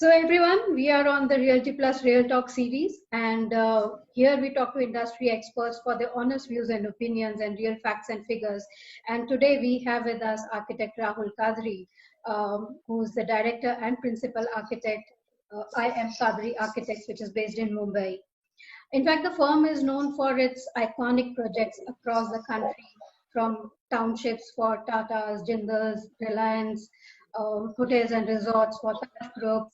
So everyone, we are on the Realty Plus Real Talk series, and here we talk to industry experts for their honest views and opinions and real facts and figures. And today we have with us architect Rahul Kadri, who's the director and principal architect, I Am Kadri Architects, which is based in Mumbai. In fact, the firm is known for its iconic projects across the country, from townships for Tata's, Jindal's, Reliance, hotels and resorts for Tata Group,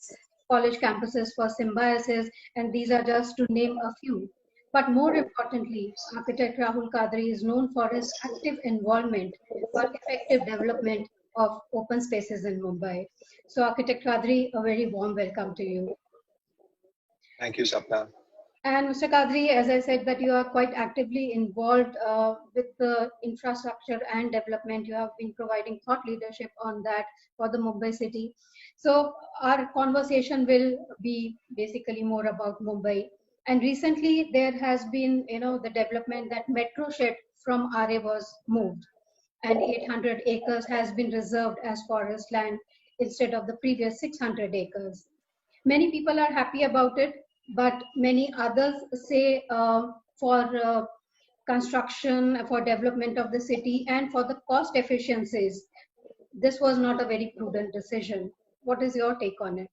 college campuses for Symbiosis, and these are just to name a few. But more importantly, architect Rahul Kadri is known for his active involvement for effective development of open spaces in Mumbai. So architect Kadri, a very warm welcome to you. Thank you, Sapna. And Mr. Kadri, as I said, that you are quite actively involved with the infrastructure and development. You have been providing thought leadership on that for the Mumbai city. So our conversation will be basically more about Mumbai. And recently there has been, the development that Metro Shed from RA was moved, and 800 acres has been reserved as forest land instead of the previous 600 acres. Many people are happy about it, but many others say for construction, for development of the city, and for the cost efficiencies, this was not a very prudent decision. What is your take on it?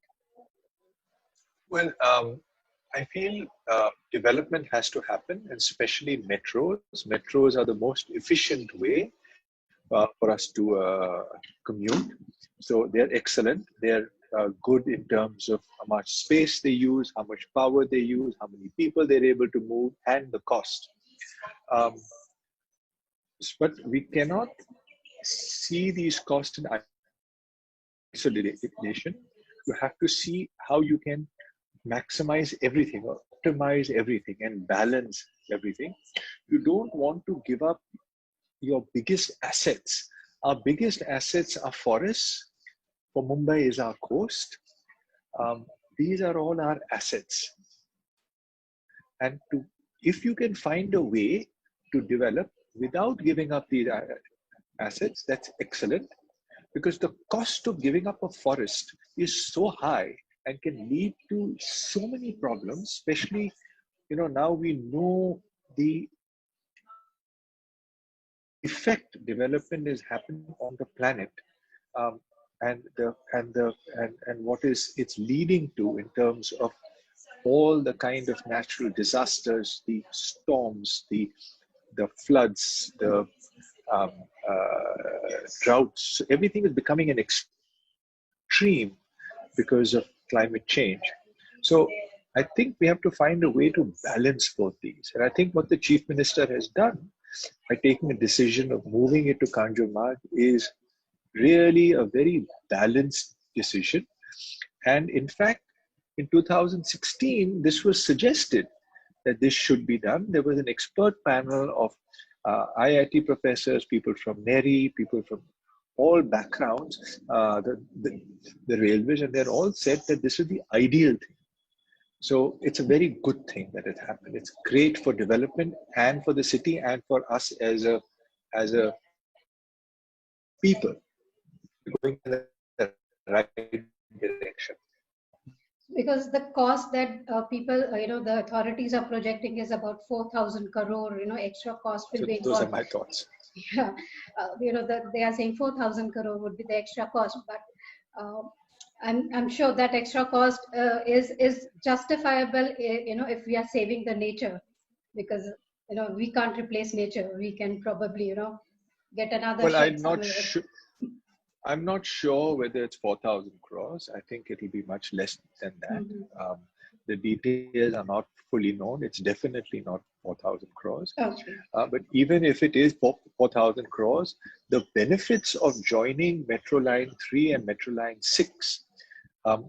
Well, I feel development has to happen, and especially metros. Metros are the most efficient way for us to commute. So they're excellent. They're good in terms of how much space they use, how much power they use, how many people they're able to move, and the cost. But we cannot see these costs in isolation. You have to see how you can maximize everything, or optimize everything, and balance everything. You don't want to give up your biggest assets. Our biggest assets are forests. For Mumbai is our coast. These are all our assets. And if you can find a way to develop without giving up these assets, that's excellent. Because the cost of giving up a forest is so high and can lead to so many problems, especially, now we know the effect development is happening on the planet, and what is it's leading to in terms of all the kind of natural disasters, the storms, the floods, the droughts. Everything is becoming an extreme because of climate change. So I think we have to find a way to balance both these. And I think what the Chief Minister has done by taking a decision of moving it to Kanjurmarg is really a very balanced decision. And in fact, in 2016, this was suggested that this should be done. There was an expert panel of IIT professors, people from NERI, people from all backgrounds, the railways, and they're all said that this is the ideal thing. So it's a very good thing that it happened. It's great for development and for the city and for us as a people going in the right direction. Because the cost that people, the authorities are projecting is about 4,000 crore, extra cost will be involved. Those are my thoughts. Yeah, they are saying 4,000 crore would be the extra cost, but I'm sure that extra cost is justifiable, if we are saving the nature, because we can't replace nature. We can probably get another. Well, I'm not sure whether it's 4,000 crores. I think it'll be much less than that. Mm-hmm. The details are not fully known. It's definitely not 4,000 crores. Okay. But even if it is 4,000 crores, the benefits of joining Metro Line 3 and Metro Line 6,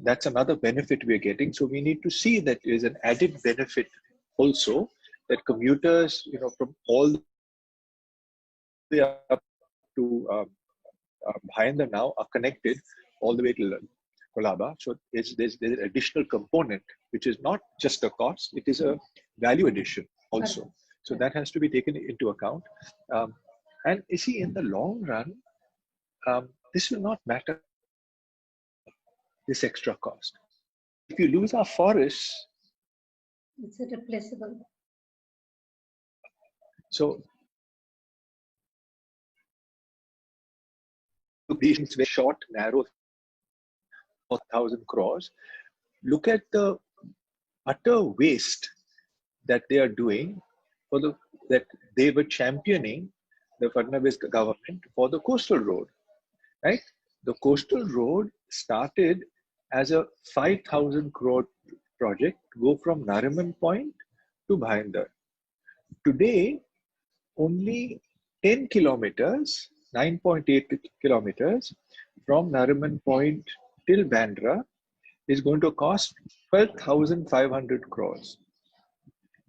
that's another benefit we're getting. So we need to see that there's an added benefit also, that commuters, from all the way up to Bhayandar now are connected all the way to Colaba. So there's an additional component, which is not just a cost, it is a value addition also. So that has to be taken into account. And you see, in the long run, this will not matter, this extra cost. if you lose our forests, it's irreplaceable. So these very short, narrow, 4,000 crores. Look at the utter waste that they are doing for that they were championing the Fadnavis government for the coastal road, right? The coastal road started as a 5,000 crore project to go from Nariman Point to Bhayandar. Today, only 10 kilometers, 9.8 kilometers from Nariman Point till Bandra is going to cost 12,500 crores.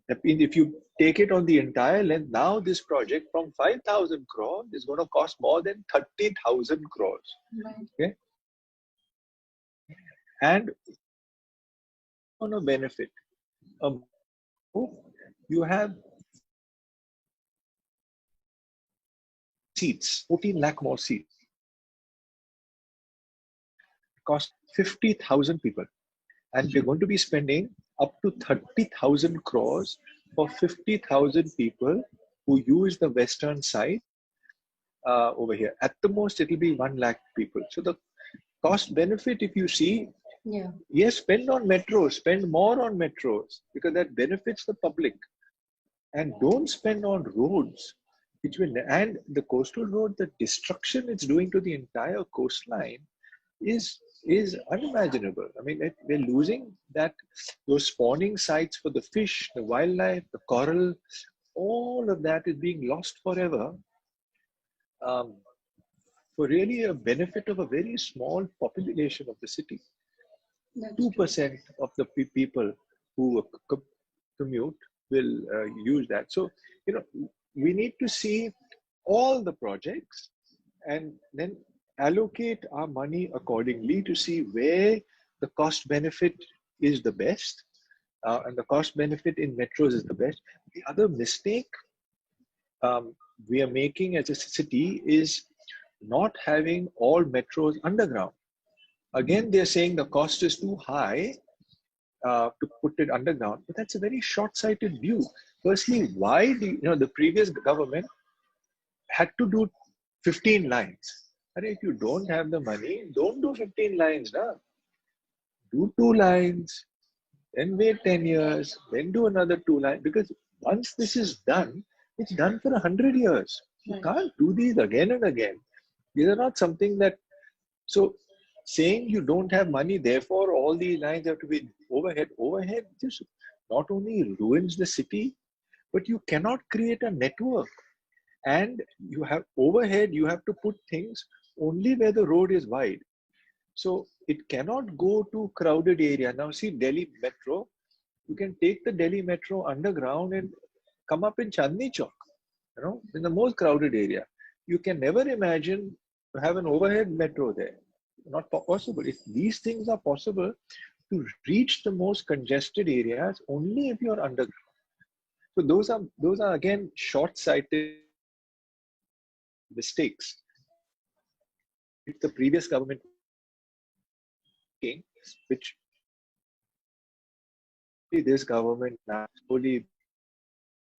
That means if you take it on the entire length, now this project from 5,000 crores is going to cost more than 30,000 crores. Right. Okay? And on a benefit, you have seats, 14 lakh more seats. It costs 50,000 people. And we're going to be spending up to 30,000 crores for 50,000 people who use the western side over here. At the most, it will be 1 lakh people. So the cost benefit, if you see, yes, spend on metros, spend more on metros because that benefits the public. And don't spend on roads, which will, and the coastal road, the destruction it's doing to the entire coastline is unimaginable. I mean, we're losing those spawning sites for the fish, the wildlife, the coral, all of that is being lost forever for really a benefit of a very small population of the city. 2% of the people who commute will use that. So, we need to see all the projects and then allocate our money accordingly to see where the cost benefit is the best and the cost benefit in metros is the best. The other mistake we are making as a city is not having all metros underground. Again, they're saying the cost is too high to put it underground, but that's a very short-sighted view. Firstly, why the previous government had to do 15 lines. And if you don't have the money, don't do 15 lines. No? Do 2 lines, then wait 10 years, then do another 2 lines. Because once this is done, it's done for 100 years. You can't do these again and again. These are not something that... So saying you don't have money, therefore all these lines have to be overhead. Overhead just not only ruins the city, but you cannot create a network. And you have overhead, you have to put things only where the road is wide. So it cannot go to crowded area. Now see Delhi Metro, you can take the Delhi Metro underground and come up in Chandni Chowk, in the most crowded area. You can never imagine to have an overhead metro there. Not possible. If these things are possible, to reach the most congested areas only if you're underground. So those are again short-sighted mistakes. If the previous government, which this government now slowly,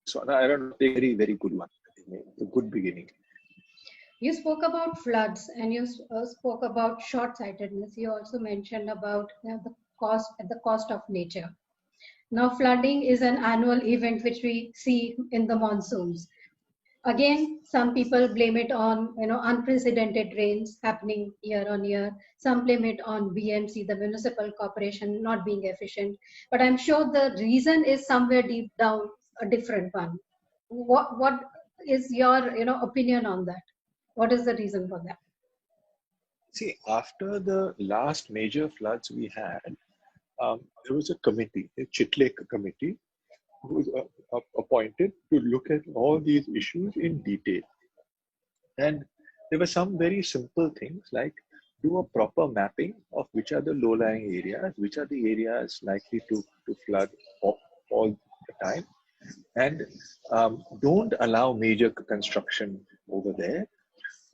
so I don't know, a very, very good one, a good beginning. You spoke about floods and you spoke about short-sightedness. You also mentioned about the cost of nature. Now, flooding is an annual event which we see in the monsoons. Again, some people blame it on unprecedented rains happening year on year. Some blame it on BMC, the municipal corporation, not being efficient. But I'm sure the reason is somewhere deep down a different one. What is your opinion on that? What is the reason for that? See, after the last major floods we had, there was a committee, a Chitle committee, who was appointed to look at all these issues in detail. And there were some very simple things like do a proper mapping of which are the low-lying areas, which are the areas likely to flood all the time. And don't allow major construction over there.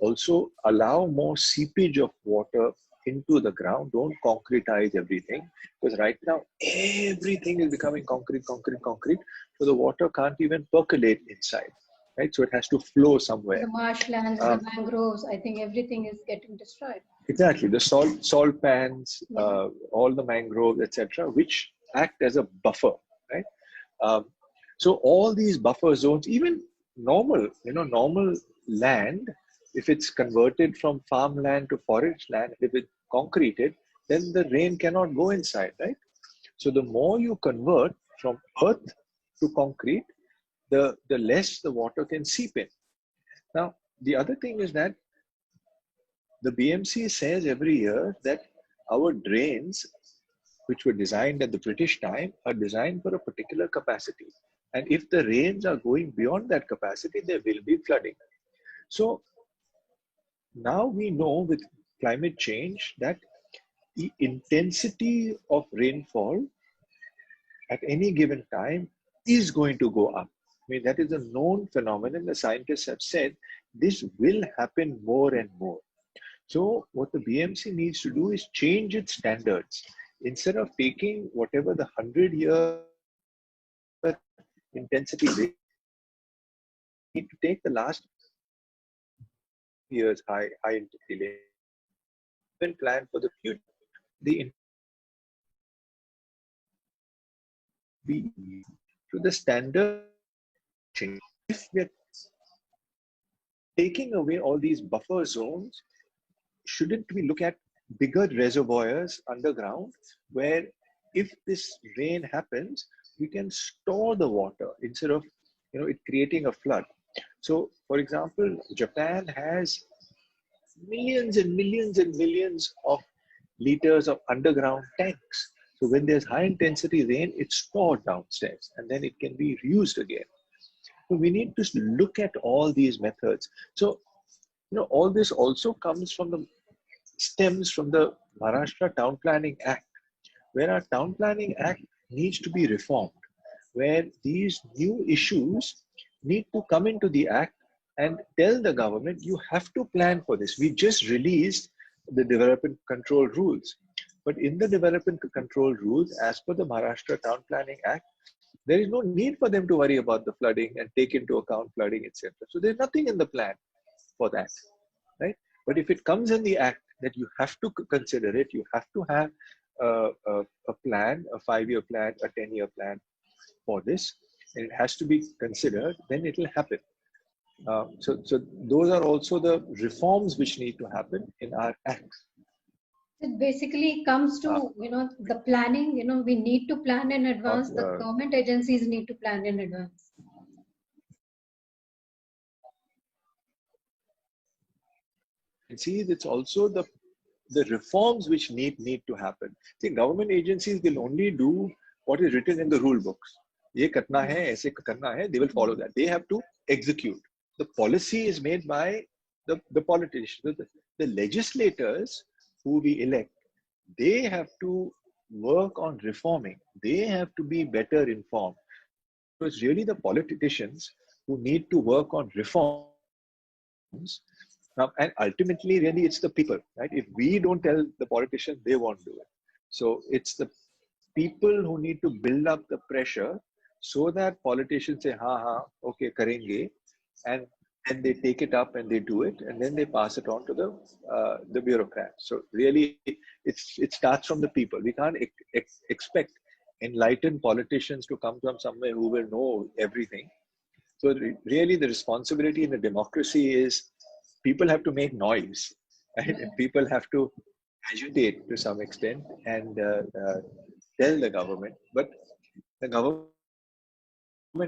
Also allow more seepage of water into the ground. Don't concretize everything, because right now everything is becoming concrete, concrete, concrete. So the water can't even percolate inside, right? So it has to flow somewhere. The marshlands, the mangroves, I think everything is getting destroyed. Exactly, the salt pans, all the mangroves, etc., which act as a buffer, right? So all these buffer zones, even normal land, if it's converted from farmland to forest land, if it's concreted, then the rain cannot go inside, right? So the more you convert from earth to concrete, the less the water can seep in. Now, the other thing is that the BMC says every year that our drains, which were designed at the British time, are designed for a particular capacity. And if the rains are going beyond that capacity, there will be flooding. So now we know with climate change that the intensity of rainfall at any given time is going to go up. I mean, that is a known phenomenon. The scientists have said this will happen more and more. So what the BMC needs to do is change its standards. Instead of taking whatever the 100-year intensity rate, need to take the last year's high intensity rate and plan for the future. The be to the standard change. If we are taking away all these buffer zones, shouldn't we look at bigger reservoirs underground where if this rain happens, we can store the water instead of it creating a flood? So, for example, Japan has millions and millions and millions of liters of underground tanks. So when there's high intensity rain, it's stored downstairs and then it can be reused again. So we need to look at all these methods. So, all this also stems from the Maharashtra Town Planning Act, where our Town Planning Act needs to be reformed, where these new issues need to come into the act and tell the government, you have to plan for this. We just released the development control rules. But in the development control rules, as per the Maharashtra Town Planning Act, there is no need for them to worry about the flooding and take into account flooding, etc. So there's nothing in the plan for that, right? But if it comes in the act that you have to consider it, you have to have a plan, a 5-year plan, a 10-year plan for this, and it has to be considered, then it will happen. So those are also the reforms which need to happen in our acts. It basically comes to, the planning, we need to plan in advance. The government agencies need to plan in advance. And see, it's also the reforms which need to happen. See, government agencies will only do what is written in the rule books. Ye karna hai, aise karna hai, they will follow that. They have to execute. The policy is made by the politicians. The legislators who we elect, they have to work on reforming. They have to be better informed. So it's really the politicians who need to work on reforms. And ultimately, really, it's the people, right? If we don't tell the politicians, they won't do it. So it's the people who need to build up the pressure so that politicians say, okay, karenge, and they take it up and they do it, and then they pass it on to the bureaucrats. So really, it starts from the people. We can't expect enlightened politicians to come from somewhere who will know everything. So really, the responsibility in a democracy is people have to make noise, right? And people have to agitate to some extent and tell the government. But the government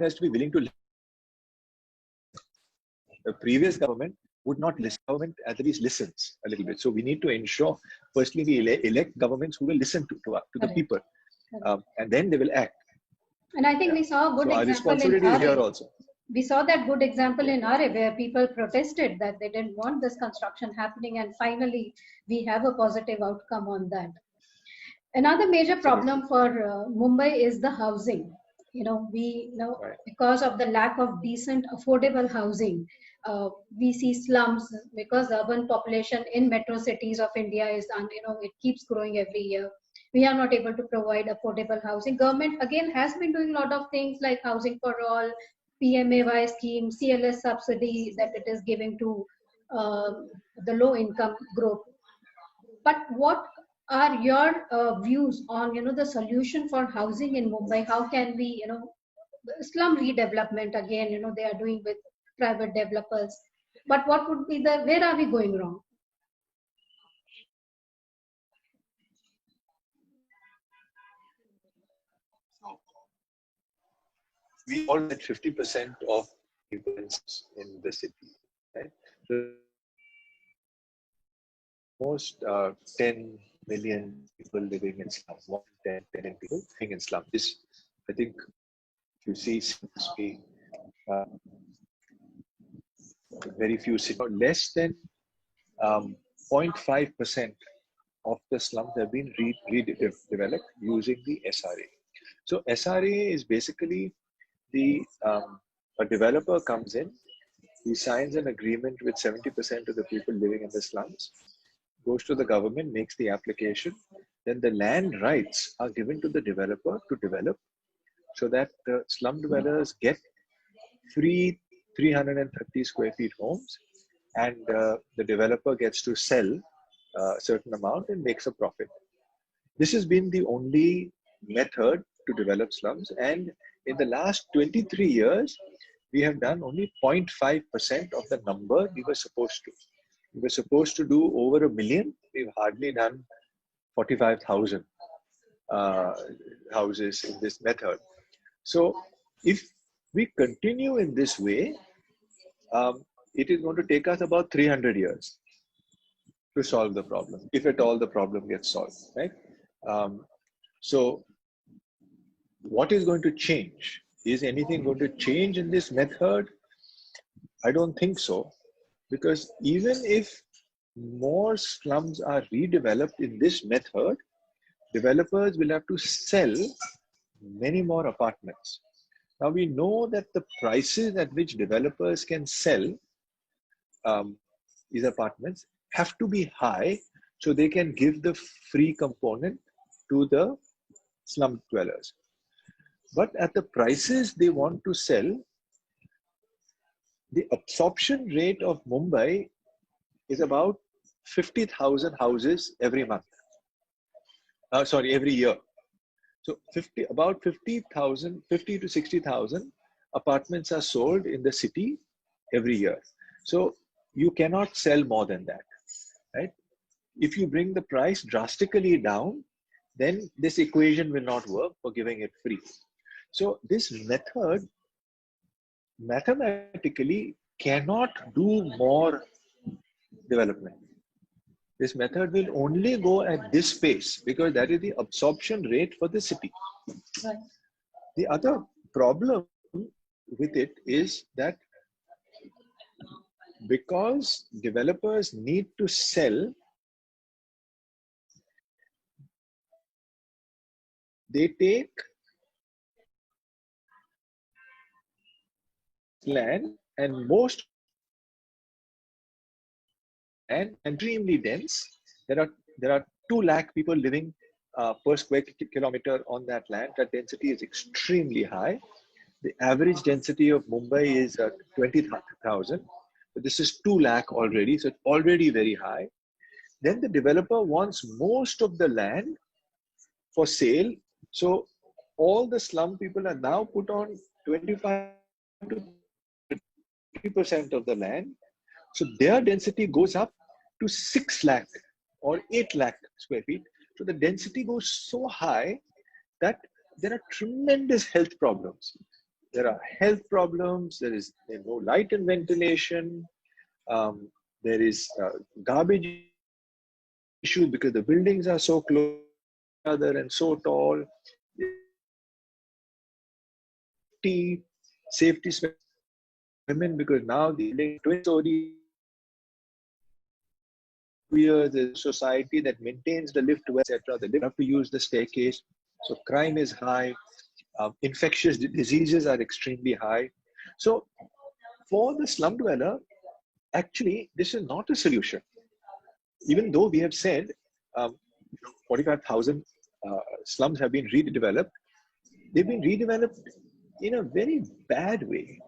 has to be willing to listen. The previous government would not listen. Government at least listens a little bit. So we need to ensure, firstly, we elect governments who will listen to the people, and then they will act. And I think we saw a good example. Our responsibility is here also. We saw that good example in RA where people protested that they didn't want this construction happening, and finally we have a positive outcome on that. Another major problem for Mumbai is the housing. Because of the lack of decent, affordable housing, we see slums because the urban population in metro cities of India is, it keeps growing every year. We are not able to provide affordable housing. Government again has been doing a lot of things like housing for all, PMAY scheme, CLS subsidy that it is giving to uh, the low income group. But what are your views on the solution for housing in Mumbai? How can we slum redevelopment again they are doing with private developers, but what would be the where are we going wrong? So we all had 50% of people in the city, right? So most 10 million people living in slums, 10 million people living in slums. This, I think, if you see, seems to be uh, very few cities, less than 0.5% of the slums have been redeveloped using the SRA. So SRA is basically a developer comes in, he signs an agreement with 70% of the people living in the slums, goes to the government, makes the application, then the land rights are given to the developer to develop, so that the slum dwellers get free 330 square feet homes, and the developer gets to sell a certain amount and makes a profit. This has been the only method to develop slums, and in the last 23 years, we have done only 0.5% of the number we were supposed to. We were supposed to do over 1 million. We've hardly done 45,000 houses in this method. So if we continue in this way, it is going to take us about 300 years to solve the problem, if at all the problem gets solved, right? So what is going to change? Is anything going to change in this method? I don't think so, because even if more slums are redeveloped in this method, developers will have to sell many more apartments. Now we know that the prices at which developers can sell these apartments have to be high, so they can give the free component to the slum dwellers. But at the prices they want to sell, the absorption rate of Mumbai is about 50,000 houses every month. Every year. So about 50,000, 50 to 60,000 apartments are sold in the city every year. So you cannot sell more than that, right? If you bring the price drastically down, then this equation will not work for giving it free. So this method mathematically cannot do more development. This method will only go at this pace because that is the absorption rate for the city. Right. The other problem with it is that because developers need to sell, they take land, and most and extremely dense. There are 2 lakh people living per square kilometer on that land. That density is extremely high. The average density of Mumbai is 20,000. So this is 2 lakh already, so it's already very high. Then the developer wants most of the land for sale. So all the slum people are now put on 25 to 30% of the land. So their density goes up to 6 lakh or 8 lakh square feet. So the density goes so high that there are tremendous health problems. There are health problems. There is no light and ventilation. There is garbage issue because the buildings are so close to each other and so tall. Safety women, because now the building twin story. There's a society that maintains the lift, etc. They have to use the staircase. So crime is high. Infectious diseases are extremely high. So for the slum dweller, actually, this is not a solution. Even though we have said 45,000 slums have been redeveloped, they've been redeveloped in a very bad way.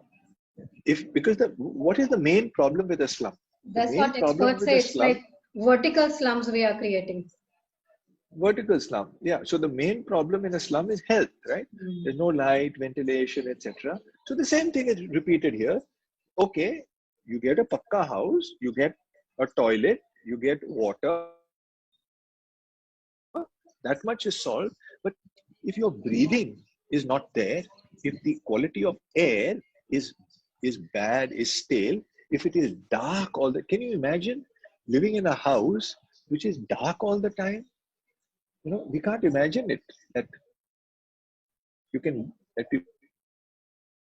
Because what is the main problem with a slum? The That's main what problem experts with say. a It's slum, like vertical slums we are creating. vertical slum, yeah. So the main problem in a slum is health, right? There's no light, ventilation, etc. So the same thing is repeated here. Okay, you get a pakka house, you get a toilet, you get water, that much is solved. But if your breathing is not there, if the quality of air is bad, is stale, if it is dark all the, can you imagine living in a house which is dark all the time? You know, we can't imagine it, that you can, that people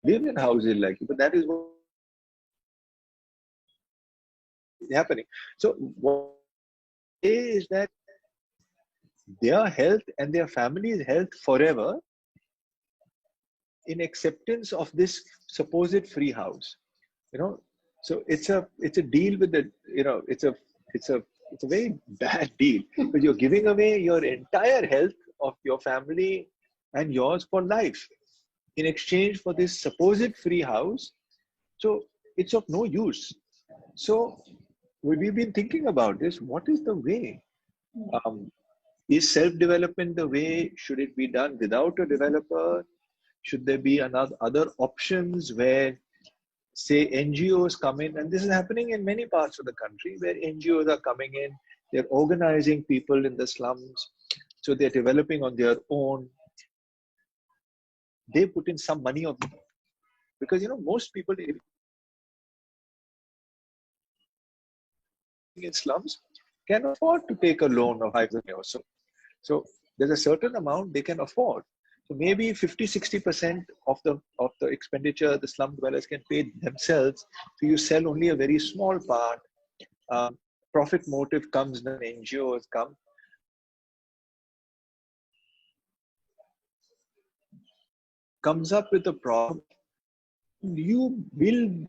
live in houses like it, but that is what is happening. So what is that their health and their family's health forever in acceptance of this supposed free house, you know. So it's a deal with the, you know, it's a very bad deal, because you're giving away your entire health of your family and yours for life in exchange for this supposed free house. So it's of no use. So we've been thinking about this. What is the way? um, is self-development the way? Should it be done without a developer? Should there be another other options where, say, NGOs come in? And this is happening in many parts of the country, where NGOs are coming in, they're organizing people in the slums, so they're developing on their own. They put in some money of, because you know most people in slums can afford to take a loan of 5,000 or so. So there's a certain amount they can afford. So maybe 50-60% of the expenditure the slum dwellers can pay themselves. So you sell only a very small part. Um, Profit motive comes when NGOs comes up with a problem. You will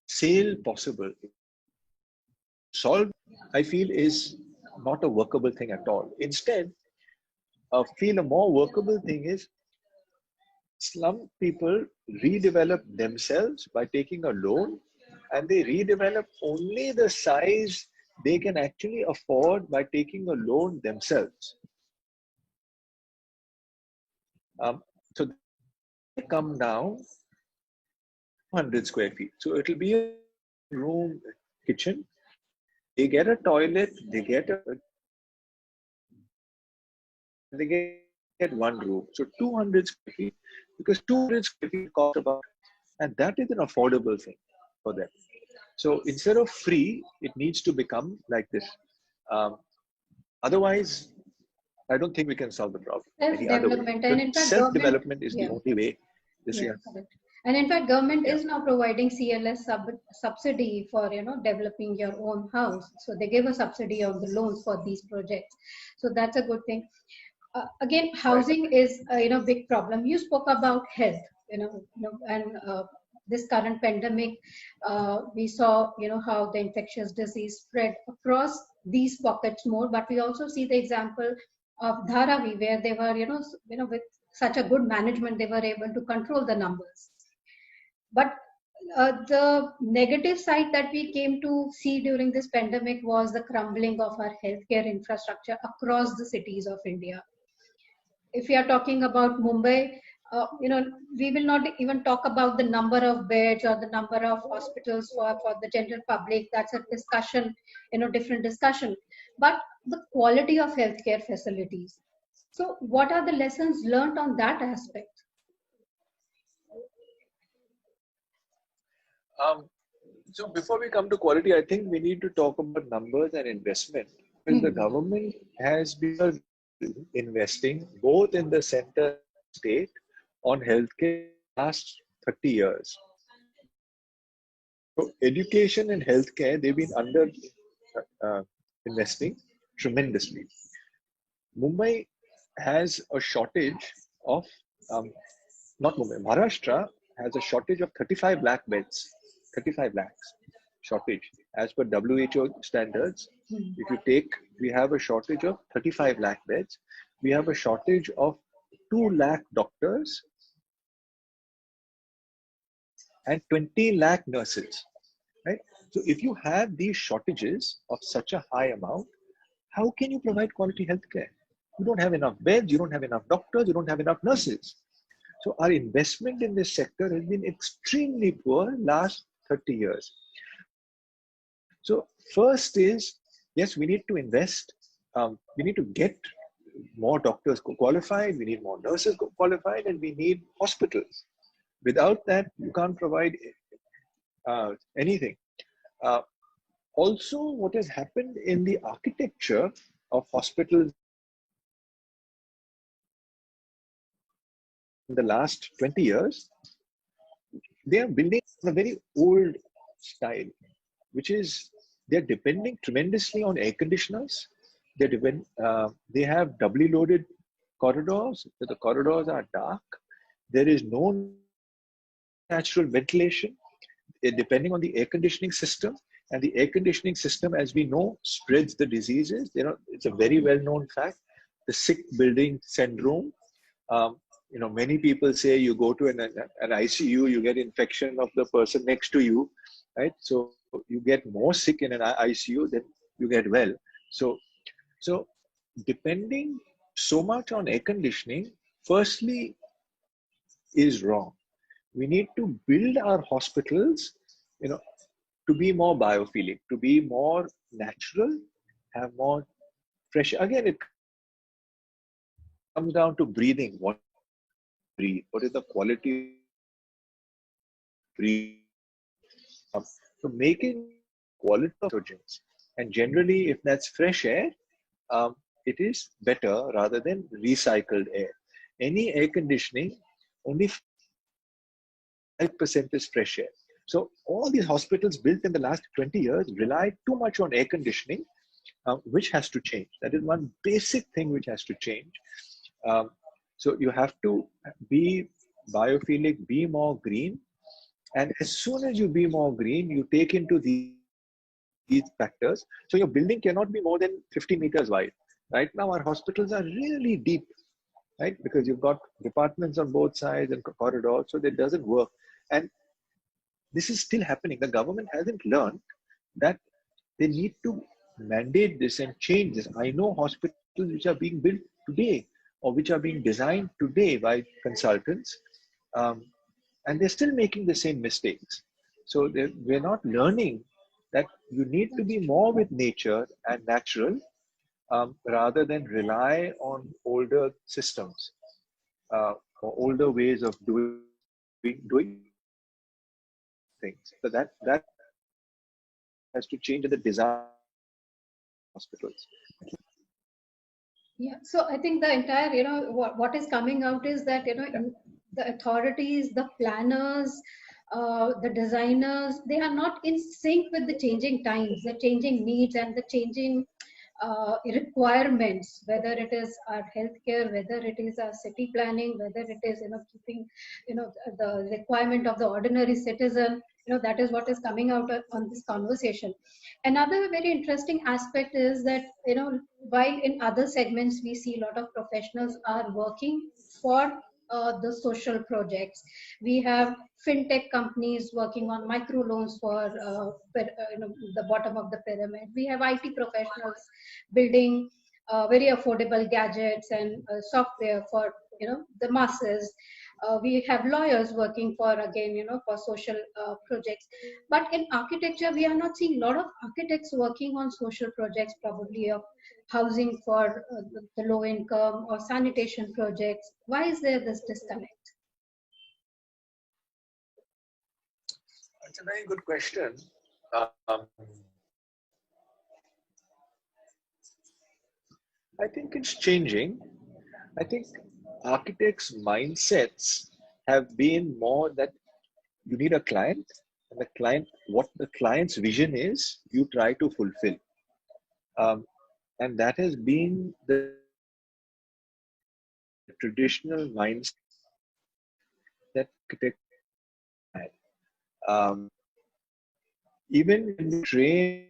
sale possible. Solve, I feel, is not a workable thing at all. Instead, I feel a more workable thing is slum people redevelop themselves by taking a loan, and they redevelop only the size they can actually afford by taking a loan themselves. So they come down 100 square feet. So it'll be a room, kitchen. They get a toilet, they get one room. So 200 square feet, because 200 square feet cost about, and that is an affordable thing for them. So instead of free, it needs to become like this. Um, Otherwise, I don't think we can solve the problem any other way. Self-development, and But in fact, government, self-development is the yeah, only way. This, yeah, yeah, correct. And in fact, government yeah, is now providing CLS subsidy for developing your own house. So they give a subsidy on the loans for these projects. So that's a good thing. Again, right. housing is big problem. You spoke about health, and this current pandemic, we saw how the infectious disease spread across these pockets more. But we also see the example of Dharavi, where they were with such a good management, they were able to control the numbers. But the negative side that we came to see during this pandemic was the crumbling of our healthcare infrastructure across the cities of India. If we are talking about Mumbai, we will not even talk about the number of beds or the number of hospitals for the general public. That's a discussion, different discussion. But the quality of healthcare facilities. So, what are the lessons learned on that aspect? Um, so before we come to quality, I think we need to talk about numbers and investment. Because the Hmm. government has been investing both in the center and state on healthcare last 30 years. So education and healthcare, they've been under uh, investing tremendously. Mumbai has a shortage of, not Mumbai, Maharashtra has a shortage of 35 lakh beds, 35 lakhs shortage as per WHO standards. If you take, we have a shortage of 35 lakh beds. We have a shortage of 2 lakh doctors and 20 lakh nurses, right? So if you have these shortages of such a high amount, how can you provide quality healthcare? You don't have enough beds, you don't have enough doctors, you don't have enough nurses. So our investment in this sector has been extremely poor last 30 years. So first is, yes, we need to invest. We need to get more doctors qualified, we need more nurses qualified, and we need hospitals. Without that, you can't provide anything. Also, what has happened in the architecture of hospitals in the last 20 years, they are building a very old style, which is they're depending tremendously on air conditioners. They have doubly loaded corridors. The corridors are dark. There is no natural ventilation, depending on the air conditioning system. And the air conditioning system, as we know, spreads the diseases. It's a very well-known fact. The sick building syndrome. Many people say you go to an ICU, you get infection of the person next to you, right? So you get more sick in an ICU than you get well. So depending so much on air conditioning, firstly, is wrong. We need to build our hospitals, to be more biophilic, to be more natural, have more fresh. Again, it comes down to breathing. What breathe? What is the quality of breathe? So making quality of oxygens, and generally, if that's fresh air, it is better rather than recycled air. Any air conditioning, only 5% is fresh air. So all these hospitals built in the last 20 years rely too much on air conditioning, which has to change. That is one basic thing which has to change. So you have to be biophilic, be more green. And as soon as you be more green, you take into these factors. So your building cannot be more than 50 meters wide. Right now, our hospitals are really deep, right? Because you've got departments on both sides and corridors, so that doesn't work. And this is still happening. The government hasn't learned that they need to mandate this and change this. I know hospitals which are being built today or which are being designed today by consultants, and they're still making the same mistakes. So we're not learning that you need to be more with nature and natural, rather than rely on older systems or older ways of doing things. So that has to change in the design of hospitals. Yeah, so I think the entire, what is coming out is that, the authorities, the planners, the designers, they are not in sync with the changing times, the changing needs and the changing requirements, whether it is our healthcare, whether it is our city planning, whether it is, keeping, the requirement of the ordinary citizen. That is what is coming out on this conversation. Another very interesting aspect is that, while in other segments we see a lot of professionals are working for the social projects. We have fintech companies working on micro loans for the bottom of the pyramid. We have IT professionals building very affordable gadgets and software for the masses. We have lawyers working for, again, for social projects. But in architecture, we are not seeing a lot of architects working on social projects, probably of housing for the low income or sanitation projects. Why is there this disconnect? That's a very good question. I think it's changing. I think architects' mindsets have been more that you need a client, and what the client's vision is, you try to fulfill. And that has been the traditional mindset that architects Um, Even when we train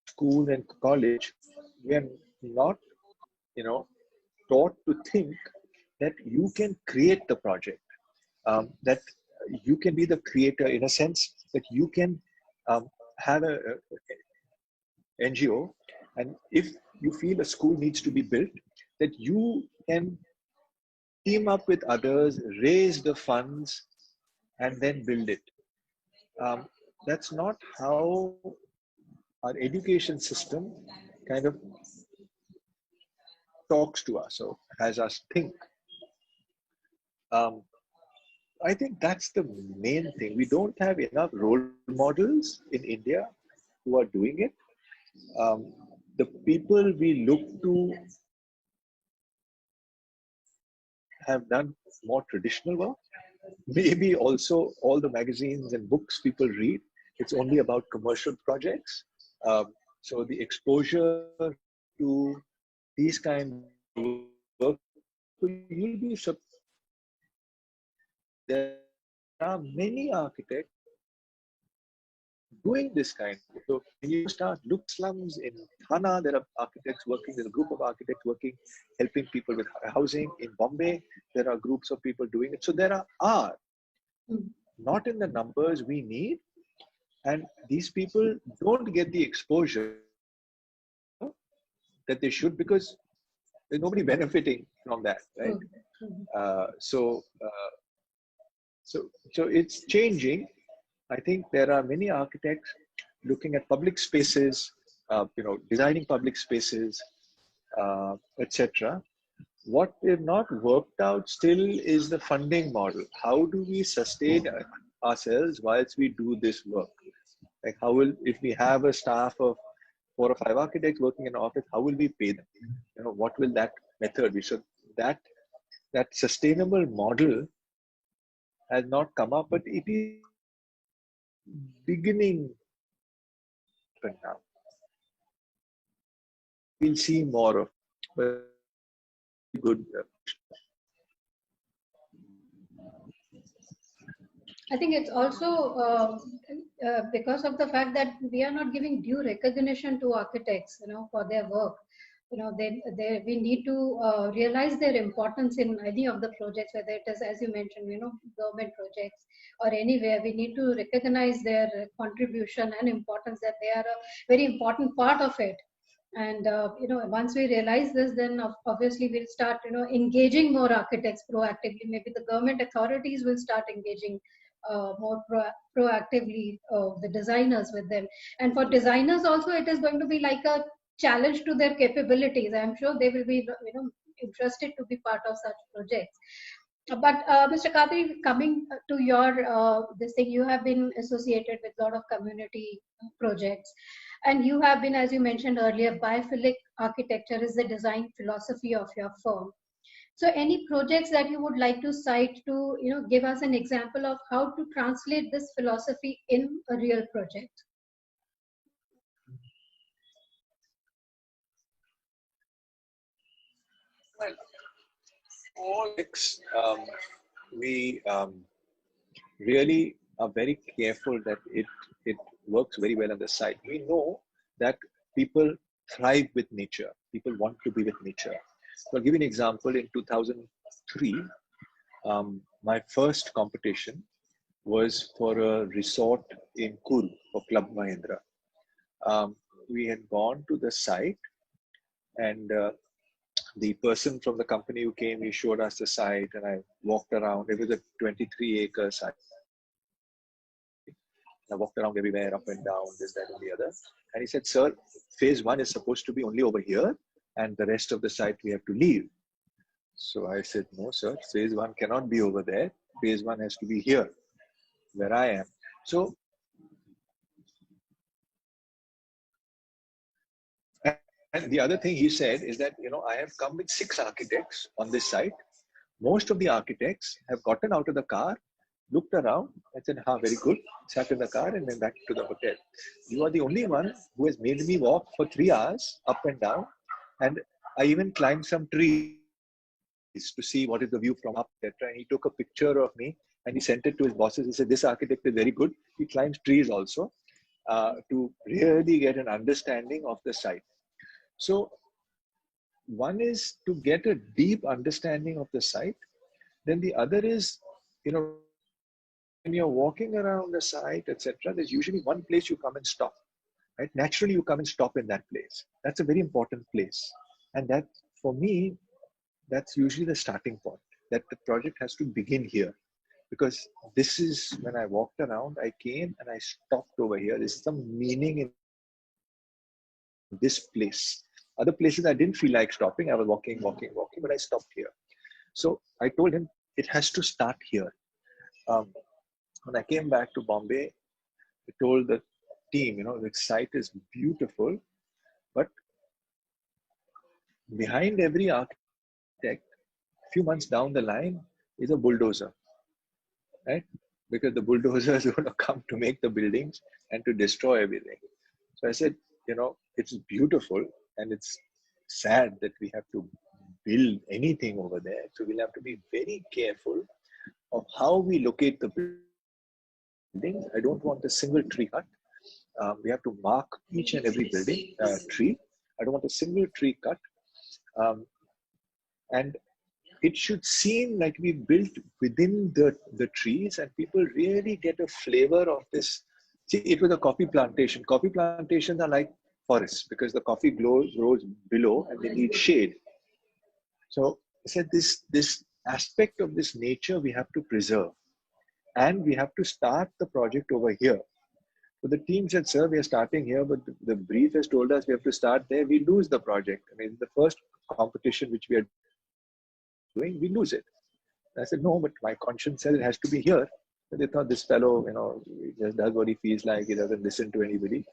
school and college, we are not, taught to think that you can create the project, that you can be the creator in a sense that you can have a NGO, and if you feel a school needs to be built, that you can team up with others, raise the funds, and then build it. Um, that's not how our education system kind of talks to us or has us think. Um, I think that's the main thing. We don't have enough role models in India who are doing it. Um, the people we look to have done more traditional work. Maybe also all the magazines and books people read, it's only about commercial projects. So the exposure to these kind of work, you'll be surprised. There are many architects doing this kind. So when you start look slums in Thana, there are architects working. There's a group of architects working, helping people with housing. In Bombay, there are groups of people doing it. So there are not in the numbers we need, and these people don't get the exposure that they should because there's nobody benefiting from that, right? So it's changing. I think there are many architects looking at public spaces, designing public spaces, etc. What we've not worked out still is the funding model. How do we sustain ourselves whilst we do this work? Like how will, if we have a staff of 4 or 5 architects working in an office, how will we pay them? What will that method be? So that sustainable model has not come up, but it is beginning now. We'll see more of, but good. I think it's also because of the fact that we are not giving due recognition to architects, for their work. We need to realize their importance in any of the projects, whether it is, as you mentioned, government projects or anywhere. We need to recognize their contribution and importance, that they are a very important part of it. And once we realize this, then obviously we'll start engaging more architects proactively. Maybe the government authorities will start engaging more proactively the designers with them. And for designers also, it is going to be like a challenge to their capabilities. I'm sure they will be interested to be part of such projects. But Mr. Kadri, coming to your this thing, you have been associated with a lot of community projects, and you have been, as you mentioned earlier, biophilic architecture is the design philosophy of your firm. So any projects that you would like to cite to give us an example of how to translate this philosophy in a real project? Well, all we really are very careful that it works very well on the site. We know that people thrive with nature. People want to be with nature. So I'll give you an example. In 2003, my first competition was for a resort in Kuru for Club Mahindra. We had gone to the site, and the person from the company who came, he showed us the site, and I walked around. It was a 23-acre site. I walked around everywhere, up and down, this, that, and the other. And he said, "Sir, phase 1 is supposed to be only over here, and the rest of the site we have to leave." So I said, "No, sir, phase 1 cannot be over there. Phase 1 has to be here, where I am." So, and the other thing he said is that, I have come with 6 architects on this site. Most of the architects have gotten out of the car, looked around, and said, very good, sat in the car and went back to the hotel. You are the only one who has made me walk for 3 hours up and down. And I even climbed some trees to see what is the view from up, etc. And he took a picture of me and he sent it to his bosses. He said, this architect is very good. He climbs trees also to really get an understanding of the site. So one is to get a deep understanding of the site. Then the other is, when you're walking around the site, etc., there's usually one place you come and stop. Right? Naturally, you come and stop in that place. That's a very important place. And that, for me, that's usually the starting point, that the project has to begin here. Because this is, when I walked around, I came and I stopped over here. There's some meaning in this place. Other places I didn't feel like stopping. I was walking, but I stopped here. So I told him it has to start here. When I came back to Bombay, I told the team, the site is beautiful, but behind every architect, a few months down the line, is a bulldozer, right? Because the bulldozers are going to come to make the buildings and to destroy everything. So I said, it's beautiful and it's sad that we have to build anything over there. So we'll have to be very careful of how we locate the buildings. I don't want a single tree cut. We have to mark each and every building tree. I don't want a single tree cut. And it should seem like we built within the trees, and people really get a flavor of this. See, it was a coffee plantation. Coffee plantations are like forests because the coffee grows below and they need shade. So I said this aspect of this nature we have to preserve, and we have to start the project over here. So the team said, sir, we are starting here, but the brief has told us we have to start there. We lose the project. I mean, the first competition which we are doing, we lose it. I said, no, but my conscience said it has to be here. But they thought this fellow, he just does what he feels like. He doesn't listen to anybody.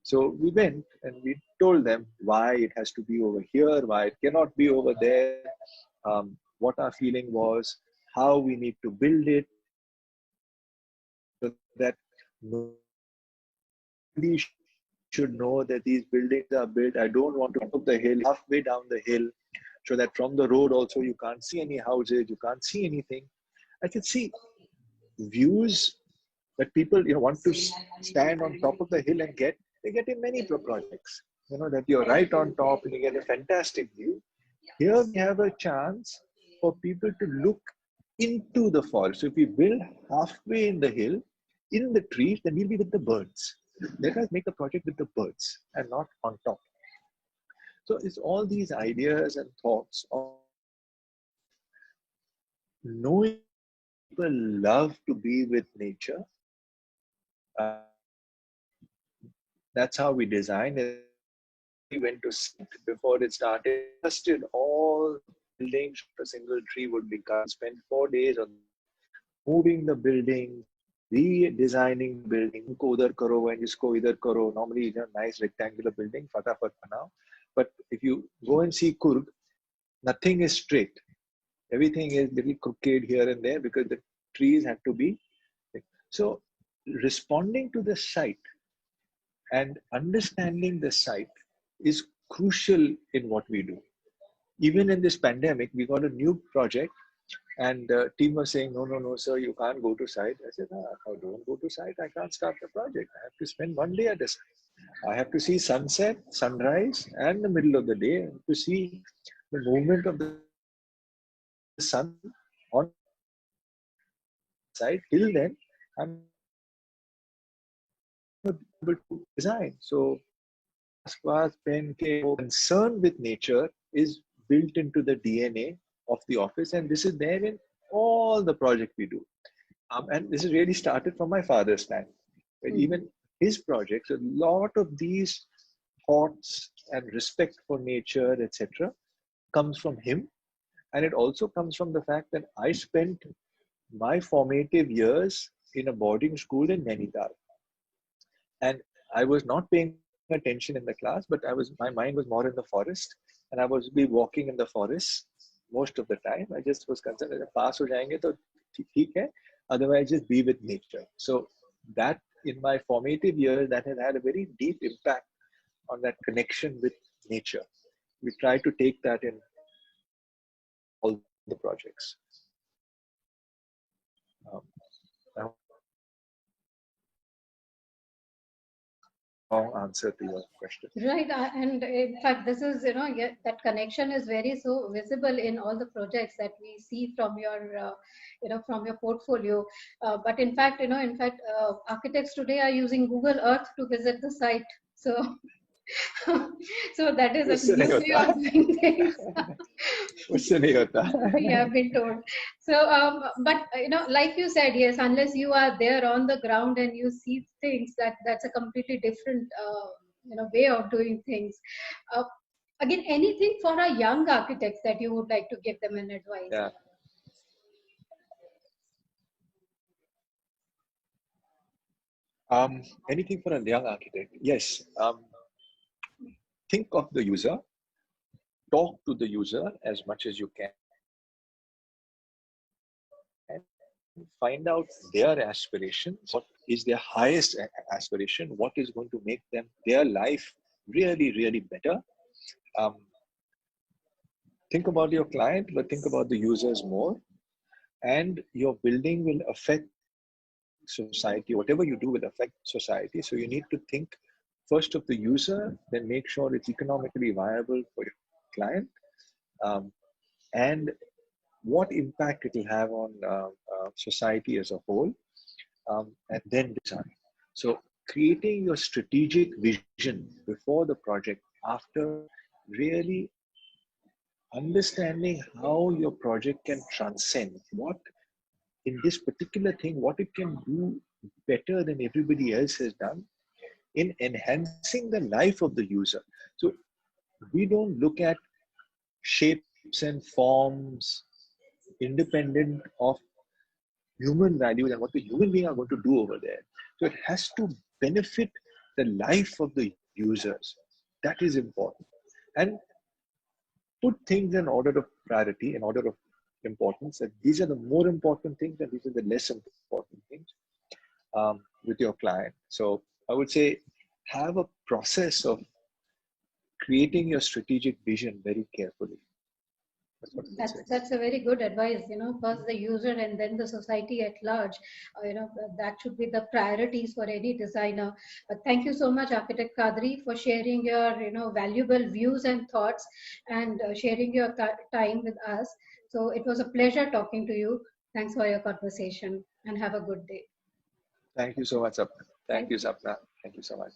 So we went and we told them why it has to be over here, why it cannot be over there, what our feeling was, how we need to build it, so that nobody should know that these buildings are built. I don't want to up the hill, halfway down the hill, so that from the road also you can't see any houses, you can't see anything. I said, see, views that people want to stand on top of the hill and they get in many projects. That you're right on top and you get a fantastic view. Here we have a chance for people to look into the forest. So if we build halfway in the hill, in the trees, then we'll be with the birds. Let us make a project with the birds and not on top. So it's all these ideas and thoughts of knowing people love to be with nature. That's how we designed it. We went to sit before it started, tested all buildings. A single tree would be cut. Spent 4 days on moving the building, redesigning the building. Isko udhar karo and isko idhar karo. Normally, nice rectangular building, fatafat banao. But if you go and see Coorg, nothing is straight. Everything is little crooked here and there because the trees had to be. So, responding to the site and understanding the site is crucial in what we do. Even in this pandemic, we got a new project and the team was saying, no, sir, you can't go to site. I said, I don't go to site. I can't start the project. I have to spend 1 day at the site. I have to see sunset, sunrise, and the middle of the day to see the movement of the sun on the site. Till then, I'm able to design. So, concern with nature is built into the DNA of the office, and this is there in all the projects we do. And this is really started from my father's time. But even his projects, a lot of these thoughts and respect for nature, etc., comes from him. And it also comes from the fact that I spent my formative years in a boarding school in Nainital. And I was not paying attention in the class, but my mind was more in the forest, and I was be walking in the forest most of the time. I just was concerned that pass ho jayenge to theek hai, otherwise just be with nature. So that in my formative years, that has had a very deep impact on that connection with nature. We try to take that in all the projects. answer to your question. Right, and in fact, this is, that connection is very so visible in all the projects that we see from your, from your portfolio. But in fact, architects today are using Google Earth to visit the site. So, so that is a उससे नहीं new way होता of doing things. उससे नहीं होता We have been told. So, but like you said, yes, unless you are there on the ground and you see things, that's a completely different, way of doing things. Uh, Again, anything for our young architects that you would like to give them an advice? yeah. Anything for a young architect? Yes. Think of the user, talk to the user as much as you can, and find out their aspirations. What is their highest aspiration? What is going to make their life really, really better? Think about your client, but think about the users more. And your building will affect society. Whatever you do will affect society. So you need to think first of the user, then make sure it's economically viable for your client, and what impact it will have on society as a whole, and then design. So creating your strategic vision before the project, after really understanding how your project can transcend what in this particular thing, what it can do better than everybody else has done in enhancing the life of the user. So we don't look at shapes and forms independent of human values and what the human being are going to do over there. So it has to benefit the life of the users. That is important. And put things in order of priority, in order of importance. And these are the more important things and these are the less important things with your client. So I would say have a process of creating your strategic vision very carefully. That's a very good advice. First the user and then the society at large. That should be the priorities for any designer. But thank you so much, Architect Kadri, for sharing your valuable views and thoughts and sharing your time with us. So it was a pleasure talking to you. Thanks for your conversation and have a good day. Thank you so much, Sapna. Thank you, Sapna. Thank you so much.